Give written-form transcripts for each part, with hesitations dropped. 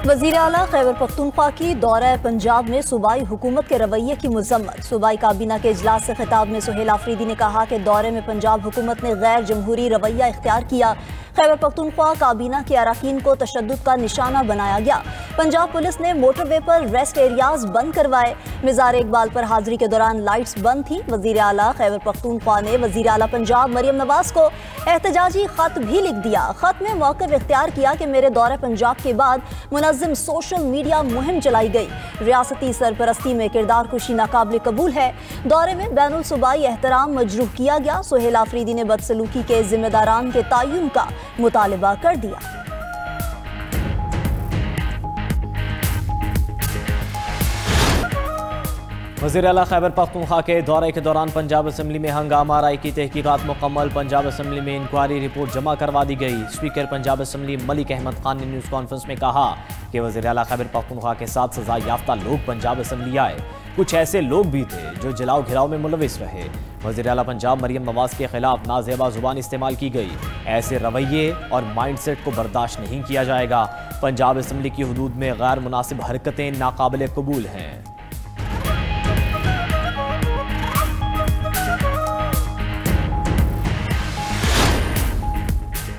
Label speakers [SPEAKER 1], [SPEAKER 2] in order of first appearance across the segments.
[SPEAKER 1] वज़ीर आला खैबर पख्तूनख्वा की दौरा पंजाब में सूबाई हुकूमत के रवैये की मजम्मत। सूबाई काबीना के इजलास से खिताब में सुहेल आफरीदी ने कहा कि दौरे में पंजाब हुकूमत ने गैर जमहूरी रवैया इख्तियार किया। खैबर पख्तूनख्वा काबीना के अराकीन को तशद्दुद का निशाना बनाया गया। पंजाब पुलिस ने मोटरवे पर रेस्ट एरियाज बंद करवाए। मिज़ार इकबाल पर हाजिरी के दौरान लाइट्स बंद थी। वज़ीर आला खैबर पख्तूनख्वा ने वज़ीर आला पंजाब मरियम नवाज को एहतजाजी खत भी लिख दिया। खत में मौक़िफ़ इख्तियार किया कि मेरे दौरे पंजाब के बाद मुनज़्ज़म सोशल मीडिया मुहिम चलाई गई। रियासती सरपरस्ती में किरदार कुशी नाकाबिल कबूल है। दौरे में बैनुल सूबाई एहतराम मजरूह किया गया। सुहेल आफरीदी ने बदसलूकी के जिम्मेदारान के तयन का मुतालबा कर दिया।
[SPEAKER 2] वज़ीर आला खैबर पख्तूनख्वा के दौरे के दौरान पंजाब असम्बली में हंगामा। राय की तहकीकात मुकम्मल। पंजाब असम्बली में इंक्वायरी रिपोर्ट जमा करवा दी गई। स्पीकर पंजाब असम्बली मलिक अहमद खान ने न्यूज़ कॉन्फ्रेंस में कहा कि वज़ीर आला खैबर पख्तूनख्वा के साथ सजा याफ्ता लोग पंजाब असम्बली आए। कुछ ऐसे लोग भी थे जो जलाओ घिराव में मुलविस रहे। वज़ीर आला पंजाब मरियम नवाज के खिलाफ नाजेबा जुबान इस्तेमाल की गई। ऐसे रवैये और माइंडसेट को बर्दाश्त नहीं किया जाएगा। पंजाब असम्बली की हदूद में गैर मुनासिब हरकतें नाकाबिल कबूल हैं।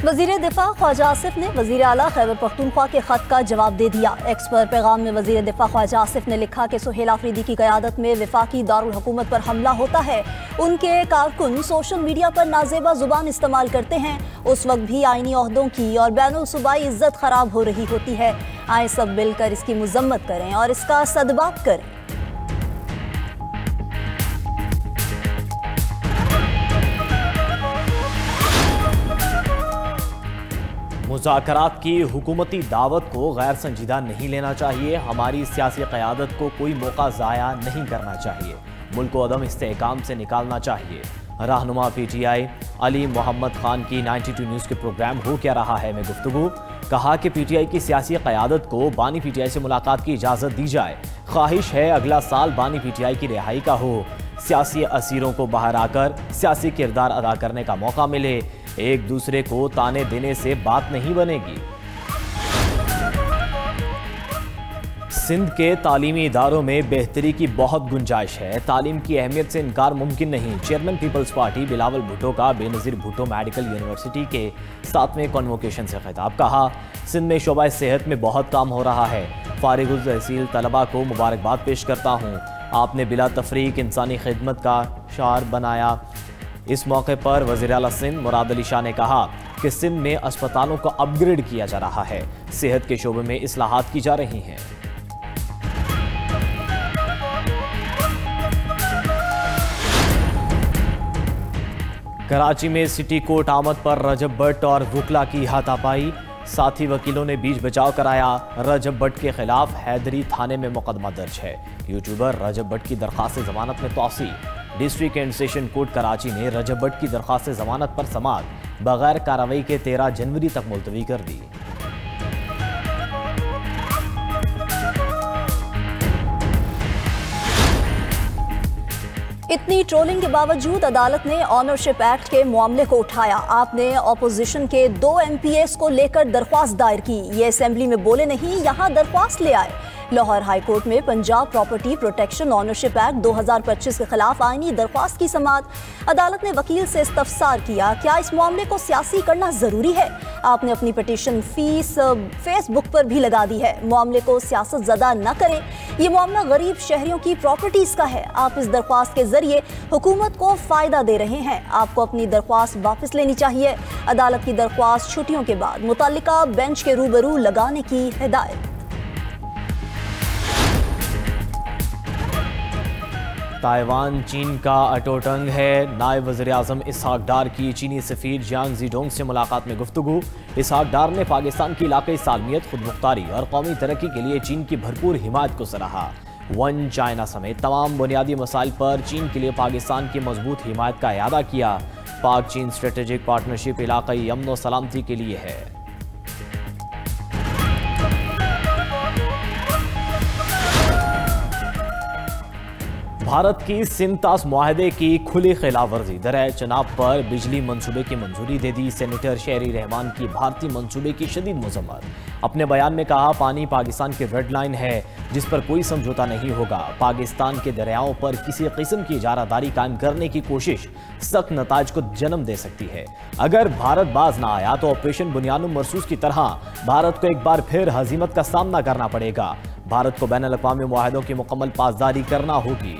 [SPEAKER 1] वज़ीर दिफा ख्वाजा आसिफ ने वज़ीर आला खैबर पख्तूनख्वा के खत का जवाब दे दिया। एक्स पर पैगाम में वज़ीर दिफा ख्वाजा आसिफ ने लिखा कि सुहेल आफरीदी की क़यादत में वफाकी दारुल हुकूमत पर हमला होता है। उनके कारकुन सोशल मीडिया पर नाजेबा जुबान इस्तेमाल करते हैं। उस वक्त भी आईनी ओहदों की और बैनुल सूबाई इज्जत खराब हो रही होती है। आए सब मिलकर इसकी मजम्मत करें और इसका सदबाप करें।
[SPEAKER 2] मुज़ाकरात की हुकूमती दावत को गैर संजीदा नहीं लेना चाहिए। हमारी सियासी क़यादत को कोई मौका ज़ाया नहीं करना चाहिए। मुल्क को अदम इस्तेहकाम से निकालना चाहिए। रहनुमा PTI अली मोहम्मद खान की 92 न्यूज़ के प्रोग्राम हो क्या रहा है में गुफ्तगू। कहा कि PTI की सियासी क़यादत को बानी PTI से मुलाकात की इजाज़त दी जाए। ख्वाहिश है अगला साल बानी PTI की रिहाई का हो। सियासी असीरों को बाहर आकर सियासी किरदार अदा करने का मौका मिले। एक दूसरे को ताने देने से बात नहीं बनेगी। सिंध के तालीमी इदारों में बेहतरी की बहुत गुंजाइश है। तालीम की अहमियत से इनकार मुमकिन नहीं। चेयरमैन पीपल्स पार्टी बिलावल भुट्टो का बेनज़ीर भुट्टो मेडिकल यूनिवर्सिटी के 7वें कन्वोकेशन से खिताब। कहा सिंध में शोबा सेहत में बहुत काम हो रहा है। फारिगुल तहसील तलबा को मुबारकबाद पेश करता हूँ। आपने बिला तफरीक इंसानी खिदमत का शार बनाया। इस मौके पर वज़ीर आला सिंध मुराद अली शाह ने कहा कि सिंध में अस्पतालों को अपग्रेड किया जा रहा है। सेहत के शोबे में इस्लाहात की जा रही हैं। कराची में सिटी कोर्ट आमद पर रजब भट्ट और वुकला की हाथापाई। साथी वकीलों ने बीच बचाव कराया। रजब भट्ट के खिलाफ हैदरी थाने में मुकदमा दर्ज है। यूट्यूबर रजब भट्ट की दरख्वास्त जमानत में तौसी। District and session court Karachi ने रजब भट्ट की दरख्वास्त जमानत पर समाअत बगैर कार्रवाई के 13 जनवरी तक मुलतवी कर दी।
[SPEAKER 1] इतनी ट्रोलिंग के बावजूद अदालत ने ऑनरशिप एक्ट के मामले को उठाया। आपने ऑपोजिशन के 2 MPs को लेकर दरख्वास्त दायर की। ये असेंबली में बोले नहीं, यहाँ दरख्वास्त ले आए। लाहौर हाई कोर्ट में Punjab property protection ownership act 2025 के खिलाफ आईनी दरख्वास्त की समाअत। अदालत ने वकील से इस्तफसार किया, क्या इस मामले को सियासी करना जरूरी है? आपने अपनी पिटीशन फेसबुक पर भी लगा दी है। मामले को सियासत ज़दा न करें। ये मामला गरीब शहरियों की प्रॉपर्टीज का है। आप इस दरख्वास्त के जरिए हुकूमत को फायदा दे रहे हैं। आपको अपनी दरख्वास्त वापस लेनी चाहिए। अदालत की दरख्वास्त छुट्टियों के बाद मुतल्लिका बेंच के रूबरू लगाने की हिदायत।
[SPEAKER 2] ताइवान चीन का अटोटंग है। नायब वज़ीर आज़म इसहाक डार की चीनी सफ़ीर जियांग ज़ीडोंग से मुलाकात में गुफ्तगू। इसहाक डार ने पाकिस्तान की इलाक़ाई सालमियत, खुदमुख्तारी और कौमी तरक्की के लिए चीन की भरपूर हिमायत को सराहा। वन चाइना समेत तमाम बुनियादी मसाइल पर चीन के लिए पाकिस्तान की मजबूत हिमायत का इयादा किया। पाक चीन स्ट्रेटेजिक पार्टनरशिप इलाक़ाई अमन व सलामती के लिए है। भारत की सिंतास मुआहदे की खुली खिलाफवर्जी। दरिया चनाब पर बिजली मंसूबे की मंजूरी दे दी। सेनेटर शेरी रहमान की भारतीय मंसूबे की शदीद मजम्मत। अपने बयान में कहा, पानी पाकिस्तान की रेड लाइन है जिस पर कोई समझौता नहीं होगा। पाकिस्तान के दरियाओं पर किसी किस्म की इजारादारी कायम करने की कोशिश सख्त नताज को जन्म दे सकती है। अगर भारत बाज ना आया तो ऑपरेशन बुनियानुम मरसूस की तरह भारत को एक बार फिर हजीमत का सामना करना पड़ेगा। भारत को बैनुल अक़वामी मुआहदों की मुकम्मल पासदारी करना होगी।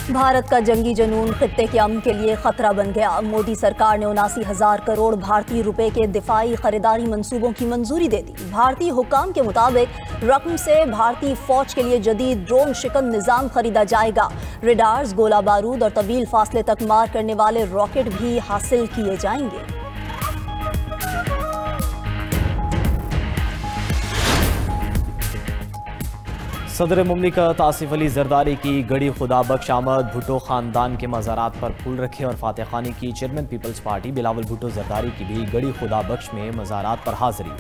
[SPEAKER 1] भारत का जंगी जुनून खित्ते के अमन के लिए खतरा बन गया। मोदी सरकार ने 79,000 करोड़ भारतीय रुपए के दिफाई खरीदारी मंसूबों की मंजूरी दे दी। भारतीय हुकाम के मुताबिक रकम से भारतीय फौज के लिए जदीद ड्रोन शिकन निजाम खरीदा जाएगा। रेडार्स, गोला बारूद और तवील फासले तक मार करने वाले रॉकेट भी हासिल किए जाएंगे।
[SPEAKER 2] सदर मुमलिकत आसिफ अली जरदारी की गड़ी खुदा बख्श आमद। भुट्टो खानदान के मज़ारात पर फूल रखे और फातह खानी की। चेयरमैन पीपल्स पार्टी बिलावल भुट्टो जरदारी की भी गड़ी खुदा बख्श में मज़ारात पर हाजिरी।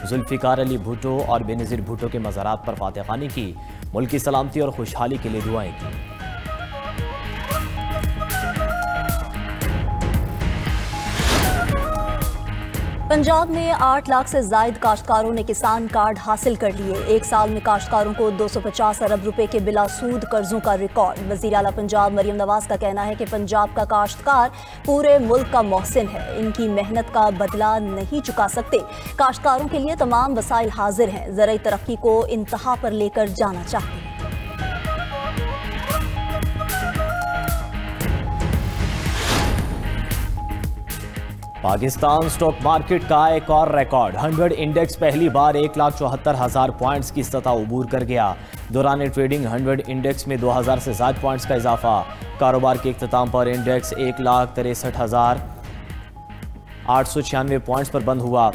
[SPEAKER 2] जुल्फ़िकार अली भुट्टो और बेनज़ीर भुट्टो के मज़ारात पर फातह खानी की। मुल्क की सलामती और खुशहाली के लिए दुआएं की।
[SPEAKER 1] पंजाब में 8 लाख से जायद काश्तकारों ने किसान कार्ड हासिल कर लिए। एक साल में काश्तकारों को 250 अरब रुपए के बिलासूद कर्जों का रिकॉर्ड। वज़ीर आला पंजाब मरियम नवाज का कहना है कि पंजाब का काश्तकार पूरे मुल्क का मोहसिन है। इनकी मेहनत का बदला नहीं चुका सकते। काश्तकारों के लिए तमाम वसाइल हाजिर हैं। ज़राई तरक्की को इंतहा पर लेकर जाना चाहते हैं।
[SPEAKER 2] पाकिस्तान स्टॉक मार्केट का एक और रिकॉर्ड। 100 इंडेक्स पहली बार 1,74,000 पॉइंट्स की सतह उबूर कर गया। दौरान ट्रेडिंग 100 इंडेक्स में 2000 से ज्यादा पॉइंट्स का इजाफा। कारोबार के इख्तिताम पर इंडेक्स 1,63,896 पॉइंट्स पर बंद हुआ।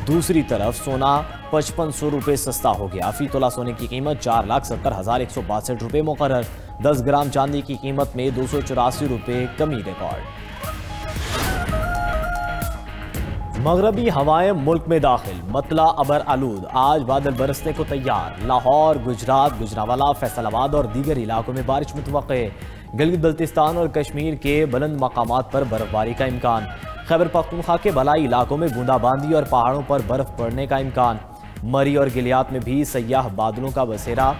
[SPEAKER 2] दूसरी तरफ सोना 5500 रुपये सस्ता हो गया। फी तोला सोने की कीमत 4,70,162 रुपये मुकर्रर। 10 ग्राम चांदी की कीमत में 284 रुपये कमी रिकॉर्ड। मगरबी हवाएं मुल्क में दाखिल। मतला अबर आलूद। आज बादल बरसने को तैयार। लाहौर, गुजरात, गुजरावाला, फैसलाबाद और दीगर इलाकों में बारिश मुतवक्के। गिलगित बल्तिस्तान और कश्मीर के बुलंद मकामात पर बर्फबारी का इम्कान। खैबर पख्तूनख्वा के बलाई इलाकों में बूंदाबांदी और पहाड़ों पर बर्फ पड़ने का इम्कान। मरी और गिलियात में भी सयाह बादलों का बसेरा।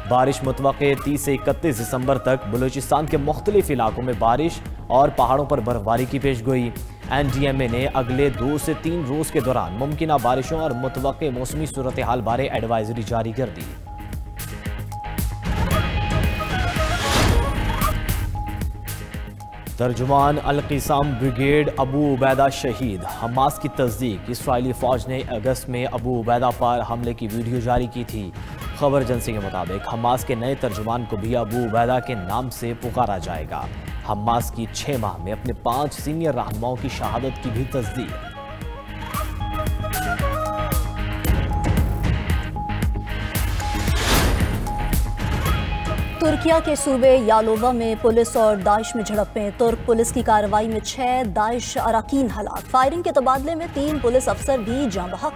[SPEAKER 2] बारिश मुतवक्के 30 से 31 दिसंबर तक। बलूचिस्तान के मुख्तलिफ इलाकों में बारिश और पहाड़ों पर बर्फबारी की पेशगोई। NDMA ने अगले 2 से 3 रोज के दौरान मुमकिना बारिशों और मुतवक्के मौसमी सूरत हाल बारे एडवाइजरी जारी कर दी। तर्जुमान अल-क़िसाम ब्रिगेड अबू उबैदा शहीद। हमास की तस्दीक। इसराइली फौज ने अगस्त में अबू उबैदा पर हमले की वीडियो जारी की थी। खबर एजेंसी के मुताबिक हमास के नए तर्जुमान को भी अबू उबैदा के नाम से पुकारा जाएगा। हमास की 6 माह में अपने 5 सीनियर रहनुमाओं की शहादत की भी तस्दीक।
[SPEAKER 1] तुर्किया के सूबे यालोवा में पुलिस और दाइश में झड़पें। तुर्क पुलिस की कार्रवाई में 6 दाइश अराकीन हलाक। फायरिंग के तबादले में 3 पुलिस अफसर भी जाँ बहक।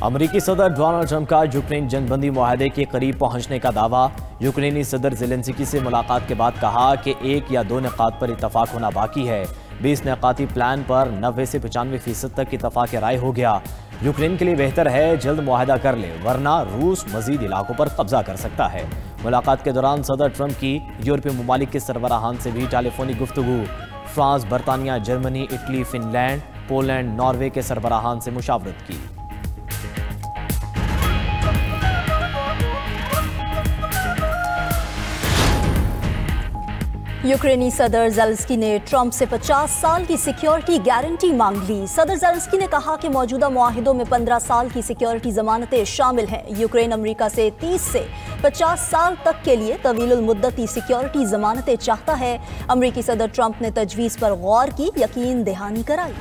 [SPEAKER 2] अमरीकी सदर डोनाल्ड ट्रंप का यूक्रेन जंगबंदी मुआहदे के करीब पहुंचने का दावा। यूक्रेनी सदर ज़ेलेंस्की से मुलाकात के बाद कहा कि 1 या 2 निकात पर इतफाक होना बाकी है। 20 निकाती प्लान पर 90 से 95% तक इतफाक राय हो गया। यूक्रेन के लिए बेहतर है जल्द मुआहदा कर ले, वरना रूस मजीद इलाकों पर कब्जा कर सकता है। मुलाकात के दौरान सदर ट्रंप की यूरोपीय ममालिक के सरबराहान से भी टेलीफोनी गुफ्तगू। फ्रांस, बरतानिया, Germany, Italy, Finland, Poland, Norway के सरबराहान से मुशावरत की।
[SPEAKER 1] यूक्रेनी सदर ज़ेलेंस्की ने ट्रंप से 50 साल की सिक्योरिटी गारंटी मांग ली। सदर ज़ेलेंस्की ने कहा कि मौजूदा मुआहिदों में 15 साल की सिक्योरिटी जमानतें शामिल हैं। यूक्रेन अमेरिका से 30 से 50 साल तक के लिए तवीलुल मुद्दती सिक्योरिटी जमानतें चाहता है। अमेरिकी सदर ट्रंप ने तजवीज़ पर गौर की, यकीन दहानी कराई।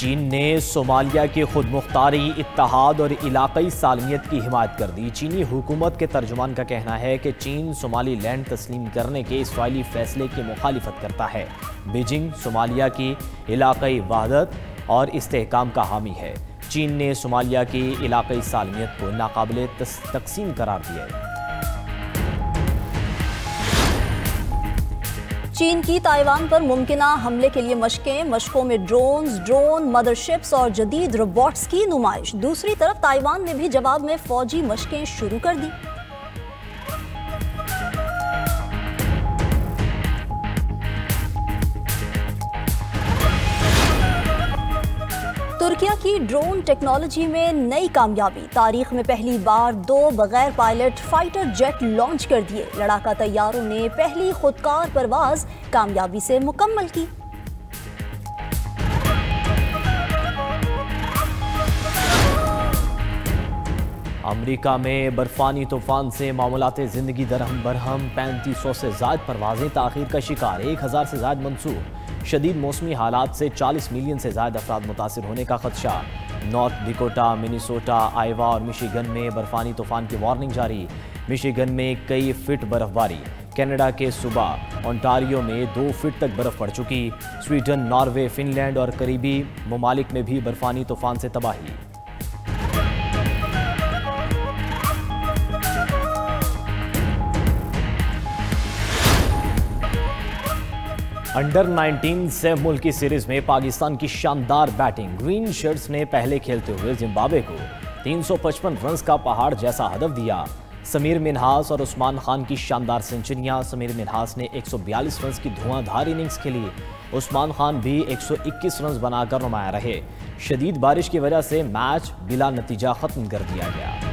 [SPEAKER 2] चीन ने सोमालिया की खुद मुख्तारी, इत्तेहाद और इलाक़ाई सालमियत की हिमायत कर दी। चीनी हुकूमत के तर्जुमान का कहना है कि चीन सोमाली लैंड तस्लीम करने के इसराइली फैसले की मुखालिफत करता है। बीजिंग सोमालिया की इलाक़ाई वहदत और इस्तेहकाम का हामी है। चीन ने सोमालिया की इलाक़ाई सालमियत को नाकाबिले तकसीम करार दिया है।
[SPEAKER 1] चीन की ताइवान पर मुमकिना हमले के लिए मशकों में ड्रोन मदरशिप्स और जदीद रोबोट्स की नुमाइश। दूसरी तरफ ताइवान ने भी जवाब में फौजी मशकें शुरू कर दी। तुर्किया की ड्रोन टेक्नोलॉजी में नई कामयाबी। तारीख में पहली बार 2 बगैर पायलट फाइटर जेट लॉन्च कर दिए। लड़ाका तैयारों ने पहली खुदकार परवाज कामयाबी से मुकम्मल की।
[SPEAKER 2] अमेरिका में बर्फानी तूफान से मामूलाते ज़िंदगी दरहम बरहम। 3500 से ज़ायद परवाजें ताख़ीर का शिकार, 1000 से ज़ायद मंसूब। शदीद मौसमी हालात से 40 मिलियन से ज़ायद अफराद मुतासिर होने का खदशा। नॉर्थ डिकोटा, मिनीसोटा, आइवा और मिशिगन में बर्फानी तूफान की वार्निंग जारी। मिशिगन में कई फिट बर्फबारी। कनाडा के सूबा ओंटारियो में 2 फीट तक बर्फ पड़ चुकी। स्वीडन, नॉर्वे, फिनलैंड और करीबी ममालिक में भी बर्फानी तूफान से तबाही। अंडर 19 से मुल्की सीरीज में पाकिस्तान की शानदार बैटिंग। ग्रीन शर्ट्स ने पहले खेलते हुए जिम्बाब्वे को 355 रन का पहाड़ जैसा हदफ दिया। समीर मिन्हास और उस्मान खान की शानदार सेंचुरियां। समीर मिन्हास ने 142 रन की धुआंधार इनिंग्स खेली। उस्मान खान भी 121 रन बनाकर नुमाया रहे। शदीद बारिश की वजह से मैच बिला नतीजा खत्म कर दिया गया।